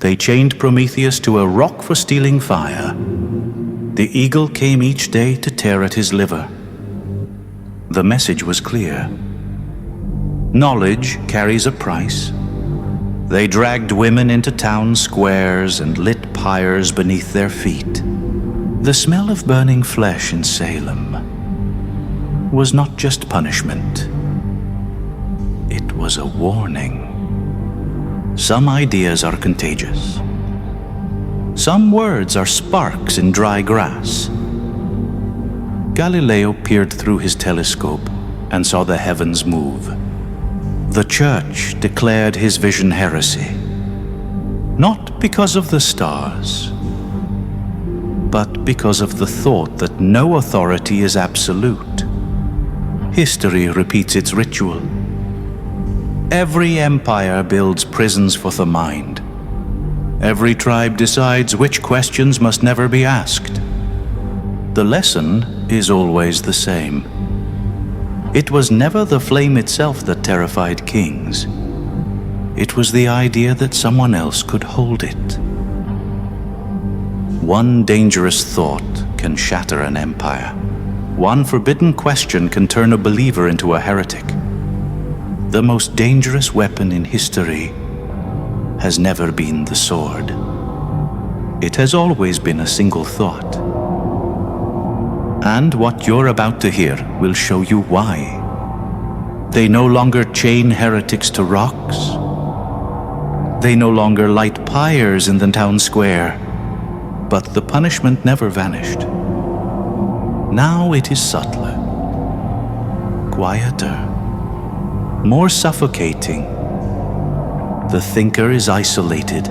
They chained Prometheus to a rock for stealing fire. The eagle came each day to tear at his liver. The message was clear. Knowledge carries a price. They dragged women into town squares and lit pyres beneath their feet. The smell of burning flesh in Salem was not just punishment. It was a warning. Some ideas are contagious. Some words are sparks in dry grass. Galileo peered through his telescope and saw the heavens move. The church declared his vision heresy, not because of the stars, but because of the thought that no authority is absolute. History repeats its ritual. Every empire builds prisons for the mind. Every tribe decides which questions must never be asked. The lesson is always the same. It was never the flame itself that terrified kings. It was the idea that someone else could hold it. One dangerous thought can shatter an empire. One forbidden question can turn a believer into a heretic. The most dangerous weapon in history has never been the sword. It has always been a single thought. And what you're about to hear will show you why. They no longer chain heretics to rocks. They no longer light pyres in the town square. But the punishment never vanished. Now it is subtler, quieter, more suffocating. The thinker is isolated.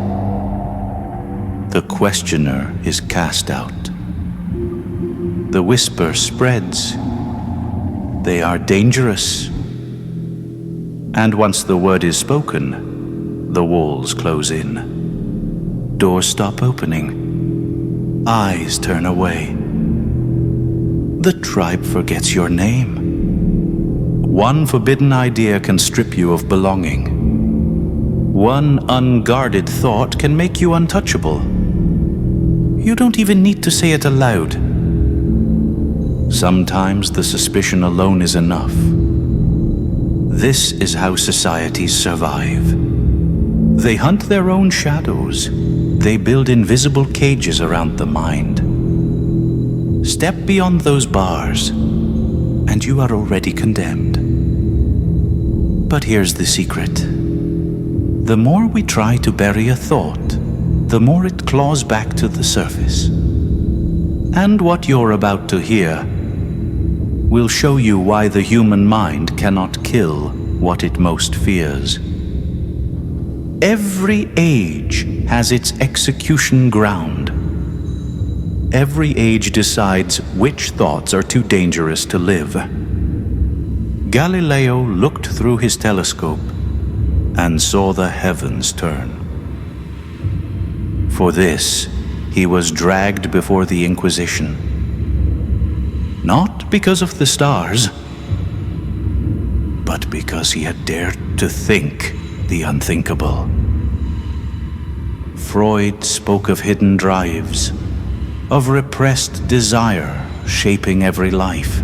The questioner is cast out. The whisper spreads. They are dangerous. And once the word is spoken, the walls close in. Doors stop opening. Eyes turn away. The tribe forgets your name. One forbidden idea can strip you of belonging. One unguarded thought can make you untouchable. You don't even need to say it aloud. Sometimes the suspicion alone is enough. This is how societies survive. They hunt their own shadows. They build invisible cages around the mind. Step beyond those bars, and you are already condemned. But here's the secret. The more we try to bury a thought, the more it claws back to the surface. And what you're about to hear will show you why the human mind cannot kill what it most fears. Every age has its execution ground. Every age decides which thoughts are too dangerous to live. Galileo looked through his telescope and saw the heavens turn. For this, he was dragged before the Inquisition. Not because of the stars, but because he had dared to think the unthinkable. Freud spoke of hidden drives, of repressed desire shaping every life.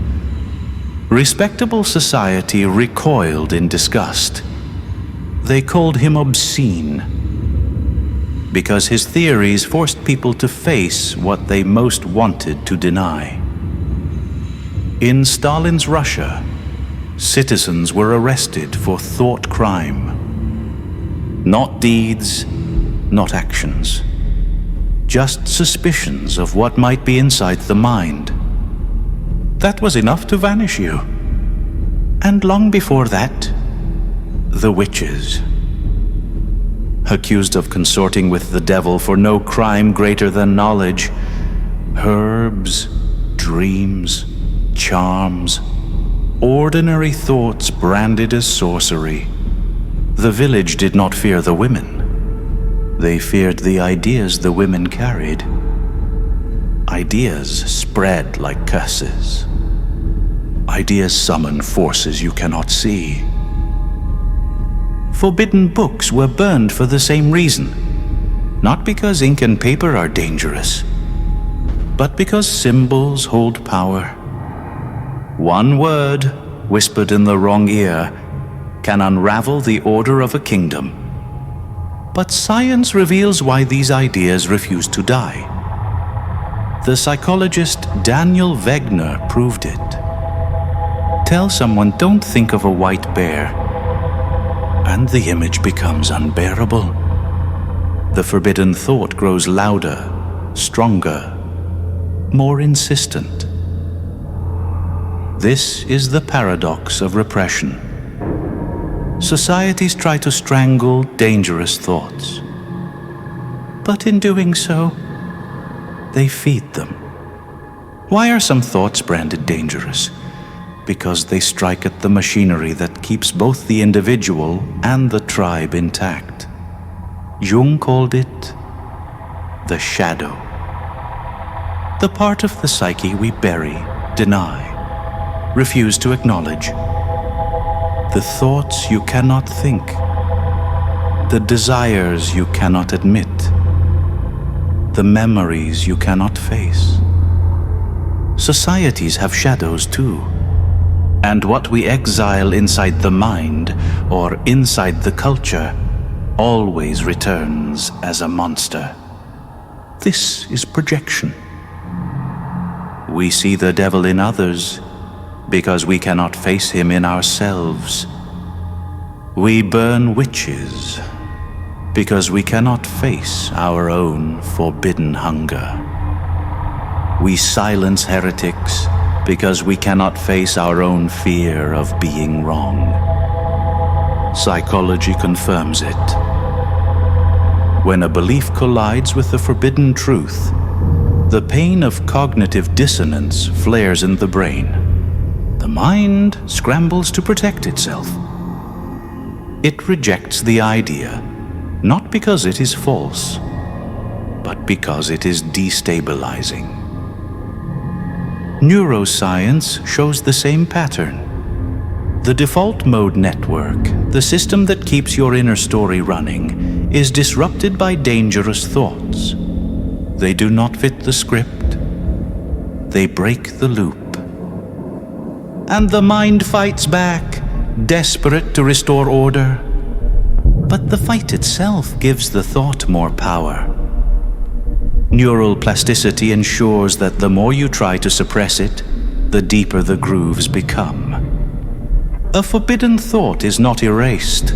Respectable society recoiled in disgust. They called him obscene, because his theories forced people to face what they most wanted to deny. In Stalin's Russia, citizens were arrested for thought crime. Not deeds, not actions. Just suspicions of what might be inside the mind. That was enough to vanish you. And long before that, the witches. Accused of consorting with the devil for no crime greater than knowledge. Herbs, dreams, charms, ordinary thoughts branded as sorcery. The village did not fear the women. They feared the ideas the women carried. Ideas spread like curses. Ideas summon forces you cannot see. Forbidden books were burned for the same reason. not because ink and paper are dangerous, but because symbols hold power. One word, whispered in the wrong ear, can unravel the order of a kingdom. But science reveals why these ideas refuse to die. The psychologist Daniel Wegner proved it. Tell someone, don't think of a white bear, and the image becomes unbearable. The forbidden thought grows louder, stronger, more insistent. This is the paradox of repression. Societies try to strangle dangerous thoughts, but in doing so, they feed them. Why are some thoughts branded dangerous? Because they strike at the machinery that keeps both the individual and the tribe intact. Jung called it the shadow. The part of the psyche we bury, deny, refuse to acknowledge. The thoughts you cannot think, the desires you cannot admit, the memories you cannot face. Societies have shadows too, and what we exile inside the mind or inside the culture always returns as a monster. This is projection. We see the devil in others because we cannot face him in ourselves. We burn witches because we cannot face our own forbidden hunger. We silence heretics because we cannot face our own fear of being wrong. Psychology confirms it. When a belief collides with the forbidden truth, the pain of cognitive dissonance flares in the brain. The mind scrambles to protect itself. It rejects the idea, not because it is false, but because it is destabilizing. Neuroscience shows the same pattern. The default mode network, the system that keeps your inner story running, is disrupted by dangerous thoughts. They do not fit the script. They break the loop. And the mind fights back, desperate to restore order. But the fight itself gives the thought more power. Neural plasticity ensures that the more you try to suppress it, the deeper the grooves become. A forbidden thought is not erased.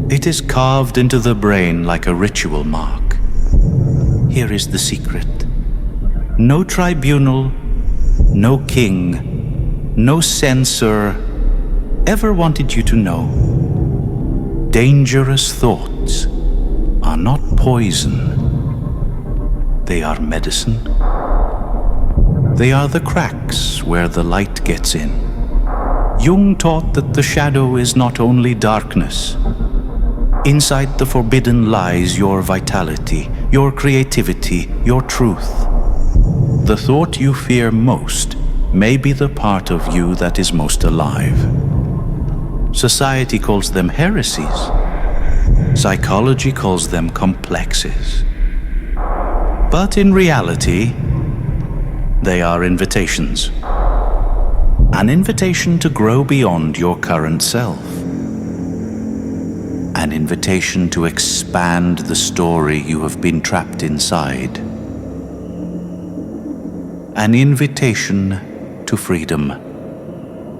It is carved into the brain like a ritual mark. Here is the secret. No tribunal, no king, no censor ever wanted you to know. Dangerous thoughts are not poison. They are medicine. They are the cracks where the light gets in. Jung taught that the shadow is not only darkness. Inside the forbidden lies your vitality, your creativity, your truth. The thought you fear most may be the part of you that is most alive. Society calls them heresies. Psychology calls them complexes. But in reality, they are invitations. An invitation to grow beyond your current self. An invitation to expand the story you have been trapped inside. An invitation to freedom.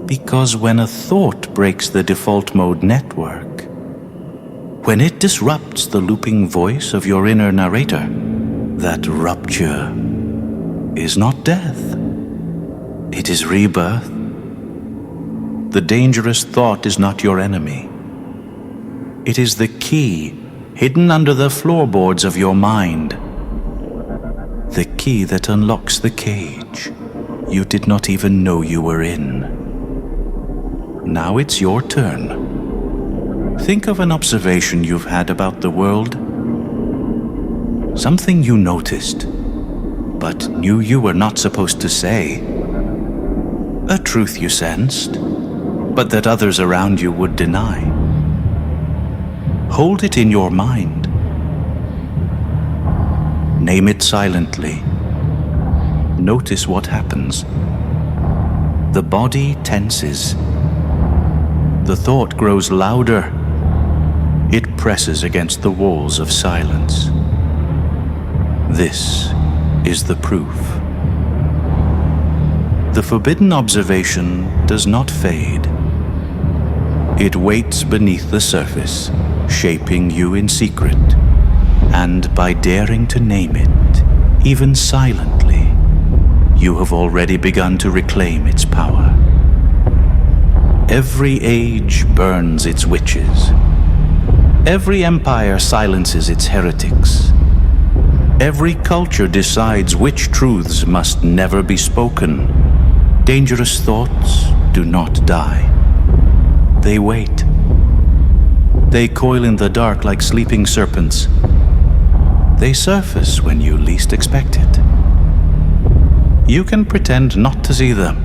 Because when a thought breaks the default mode network, when it disrupts the looping voice of your inner narrator, that rupture is not death. It is rebirth. The dangerous thought is not your enemy. It is the key hidden under the floorboards of your mind. The key that unlocks the cage you did not even know you were in. Now it's your turn. Think of an observation you've had about the world. Something you noticed, but knew you were not supposed to say. A truth you sensed, but that others around you would deny. Hold it in your mind. name it silently. Notice what happens. The body tenses. The thought grows louder. It presses against the walls of silence. This is the proof. The forbidden observation does not fade. It waits beneath the surface, shaping you in secret, and by daring to name it, even silently, you have already begun to reclaim its power. Every age burns its witches. Every empire silences its heretics. Every culture decides which truths must never be spoken. Dangerous thoughts do not die. They wait. They coil in the dark like sleeping serpents. They surface when you least expect it. You can pretend not to see them.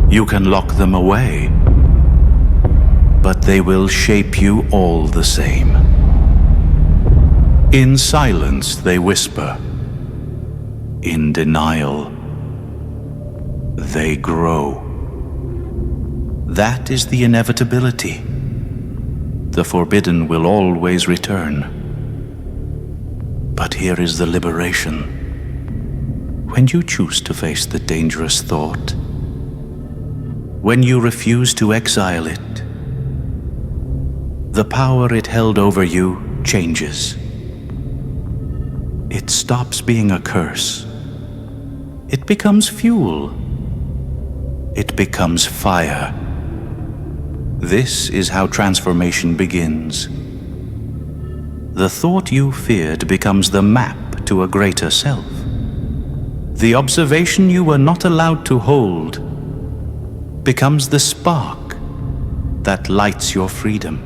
You can lock them away. But they will shape you all the same. In silence they whisper. In denial, they grow. That is the inevitability. The forbidden will always return. But here is the liberation. When you choose to face the dangerous thought, when you refuse to exile it, the power it held over you changes. It stops being a curse. It becomes fuel. It becomes fire. This is how transformation begins. The thought you feared becomes the map to a greater self. The observation you were not allowed to hold becomes the spark that lights your freedom.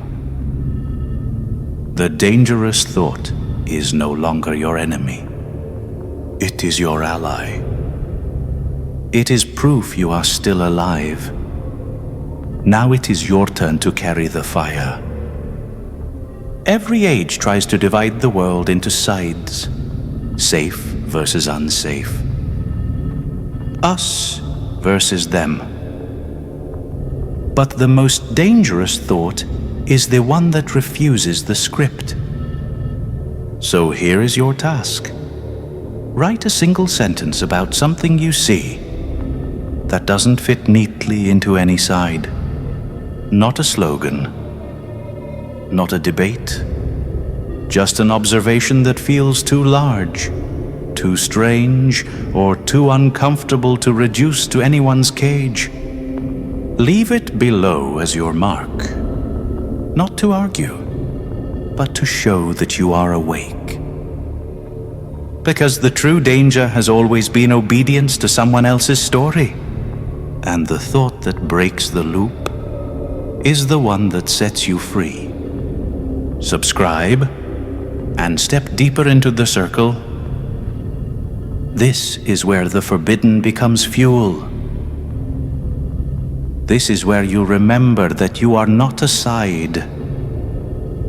The dangerous thought is no longer your enemy. It is your ally. It is proof you are still alive. Now it is your turn to carry the fire. Every age tries to divide the world into sides, safe versus unsafe. Us versus them. But the most dangerous thought is the one that refuses the script. So here is your task. Write a single sentence about something you see that doesn't fit neatly into any side. Not a slogan, not a debate, just an observation that feels too large, too strange, or too uncomfortable to reduce to anyone's cage. Leave it below as your mark, not to argue, but to show that you are awake. Because the true danger has always been obedience to someone else's story, and the thought that breaks the loop is the one that sets you free. Subscribe and step deeper into the circle. This is where the forbidden becomes fuel. This is where you remember that you are not a side.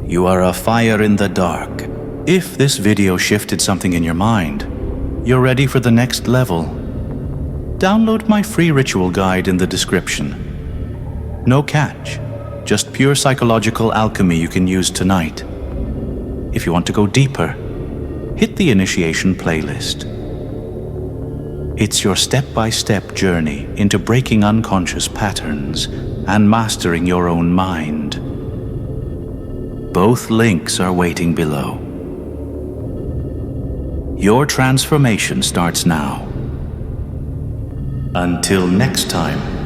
You are a fire in the dark. If this video shifted something in your mind, you're ready for the next level. Download my free ritual guide in the description. No catch, just pure psychological alchemy you can use tonight. If you want to go deeper, hit the initiation playlist. It's your step-by-step journey into breaking unconscious patterns and mastering your own mind. Both links are waiting below. Your transformation starts now. Until next time.